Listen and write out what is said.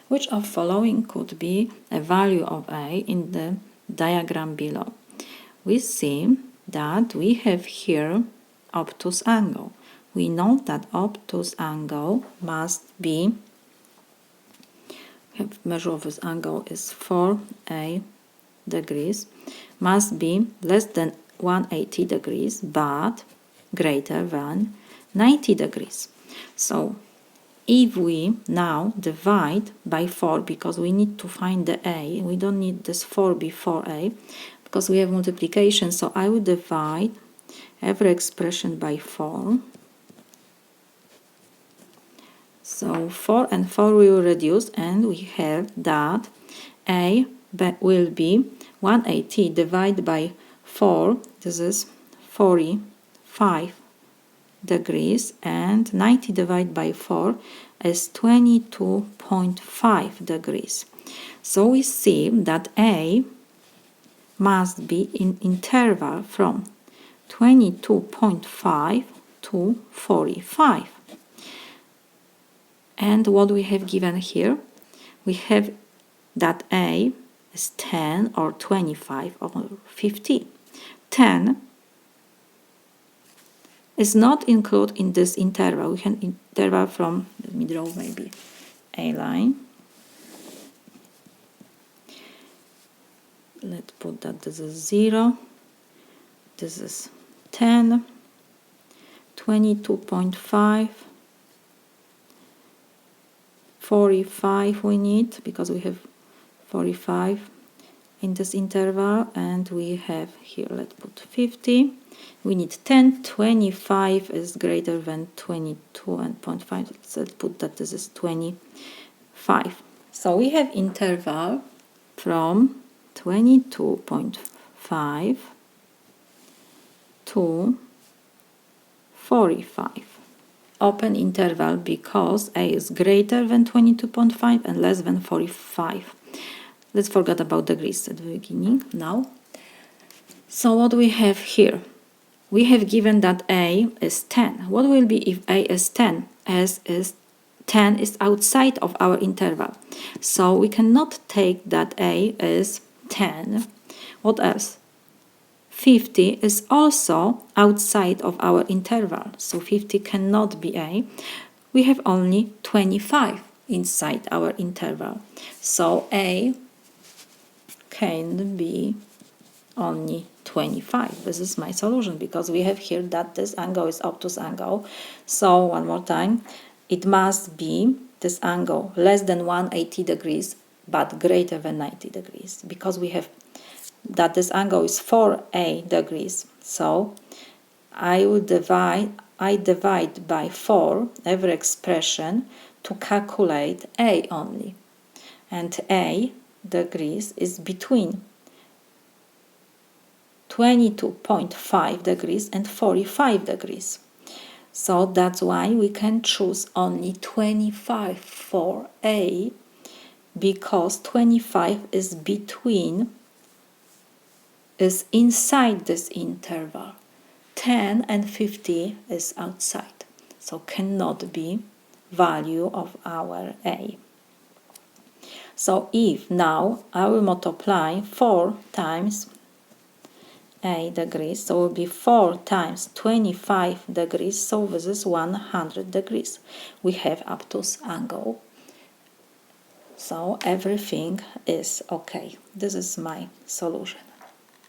Which of following could be a value of a in the diagram below? We see that we have here obtuse angle. We know that obtuse angle must be, measure of this angle is 4a degrees, must be less than 180 degrees but greater than 90 degrees. So if we now divide by 4, because we need to find the a, we don't need this 4 before a because we have multiplication, so I will divide every expression by 4. So 4 and 4 will reduce, and we have that a will be 180 divided by 4, this is 45 degrees, and 90 divided by 4 is 22.5 degrees. So we see that a must be in interval from 22.5 to 45. And what we have given here, we have that a is 10 or 25 or 50. 10 is not included in this interval. We can interval from, let me draw maybe a line. Let's put that this is 0, this is 10, 22.5, 45 we need, because we have 45 in this interval, and we have here, let's put 50. We need 10, 25 is greater than 22 and 0.5. Let's put that this is 25. So we have interval from 22.5 to 45. Open interval because a is greater than 22.5 and less than 45. Let's forget about degrees at the beginning now. So what we have here? We have given that a is 10. What will be if a is 10? As is 10 is outside of our interval. So we cannot take that a is 10. What else? 50 is also outside of our interval. So 50 cannot be a. We have only 25 inside our interval. So a can be only 25. This is my solution, because we have here that this angle is obtuse angle. So one more time, it must be this angle less than 180 degrees but greater than 90 degrees, because we have that this angle is 4a degrees. So I divide by 4 every expression to calculate a only, and a degrees is between 22.5 degrees and 45 degrees. So that's why we can choose only 25 for a, because 25 is inside this interval. 10 and 50 is outside, so cannot be value of our a. So if now I will multiply 4 times a degrees, so it will be 4 times 25 degrees, so this is 100 degrees. We have obtuse angle. So everything is okay. This is my solution.